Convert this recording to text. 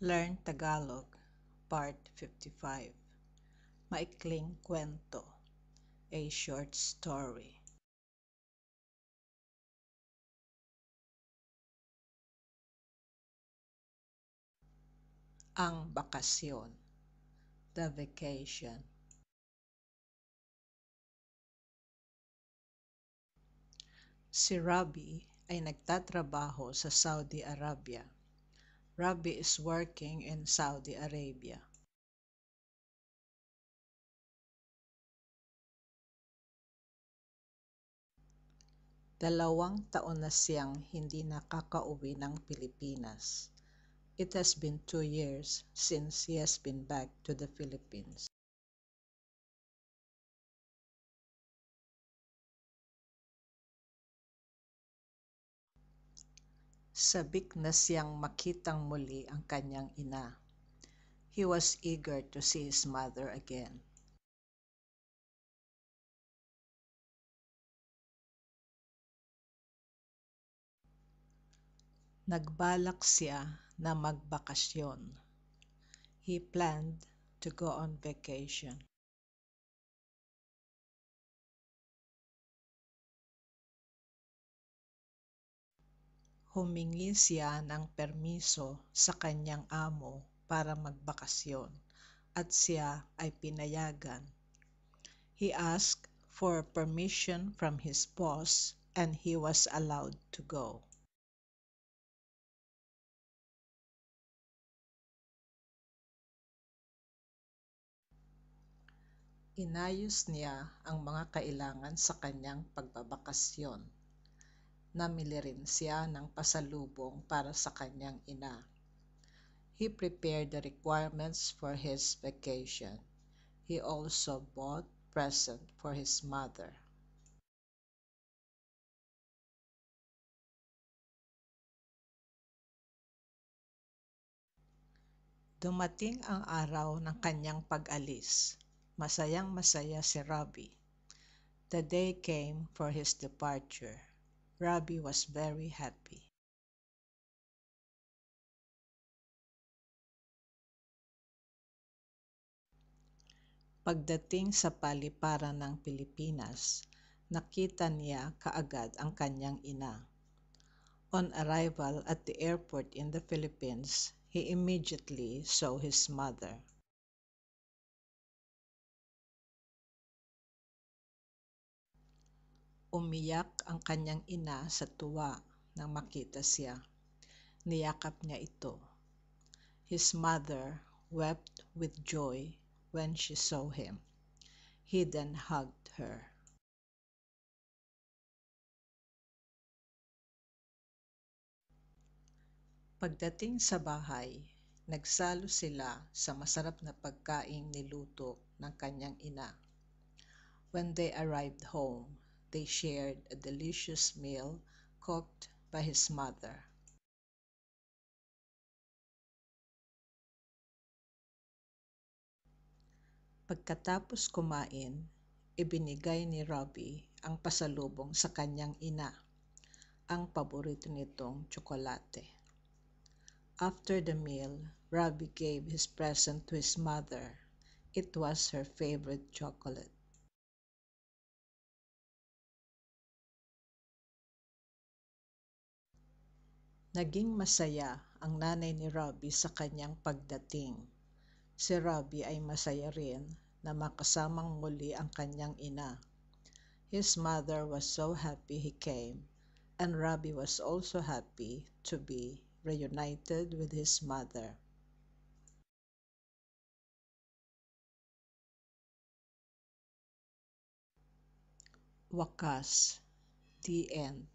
Learn Tagalog, Part 55. Maikling Kwento, a Short Story. Ang Bakasyon, The Vacation. Si Robbie ay nagtatrabaho sa Saudi Arabia. Robbie is working in Saudi Arabia. Dalawang taon na siyang hindi nakakauwi ng Pilipinas. It has been 2 years since he has been back to the Philippines. Sabik na siyang makitang muli ang kanyang ina. He was eager to see his mother again. Nagbalak siya na magbakasyon. He planned to go on vacation. Humingi siya ng permiso sa kanyang amo para magbakasyon at siya ay pinayagan. He asked for permission from his boss and he was allowed to go. Inayos niya ang mga kailangan sa kanyang pagbabakasyon. Namili rin siya ng pasalubong para sa kanyang ina. He prepared the requirements for his vacation. He also bought present for his mother. Dumating ang araw ng kanyang pag-alis. Masayang-masaya si Robbie. The day came for his departure. Robbie was very happy. Pagdating sa paliparan ng Pilipinas, nakita niya kaagad ang kanyang ina. On arrival at the airport in the Philippines, he immediately saw his mother. Umiyak ang kanyang ina sa tuwa nang makita siya. Niyakap niya ito. His mother wept with joy when she saw him. He then hugged her. Pagdating sa bahay, nagsalo sila sa masarap na pagkaing niluto ng kanyang ina. When they arrived home, they shared a delicious meal cooked by his mother. Pagkatapos kumain, ibinigay ni Robbie ang pasalubong sa kanyang ina, ang paborito nitong tsokolate. After the meal, Robbie gave his present to his mother. It was her favorite chocolate. Naging masaya ang nanay ni Robbie sa kanyang pagdating. Si Robbie ay masaya rin na makasamang muli ang kanyang ina. His mother was so happy he came, and Robbie was also happy to be reunited with his mother. Wakas, the end.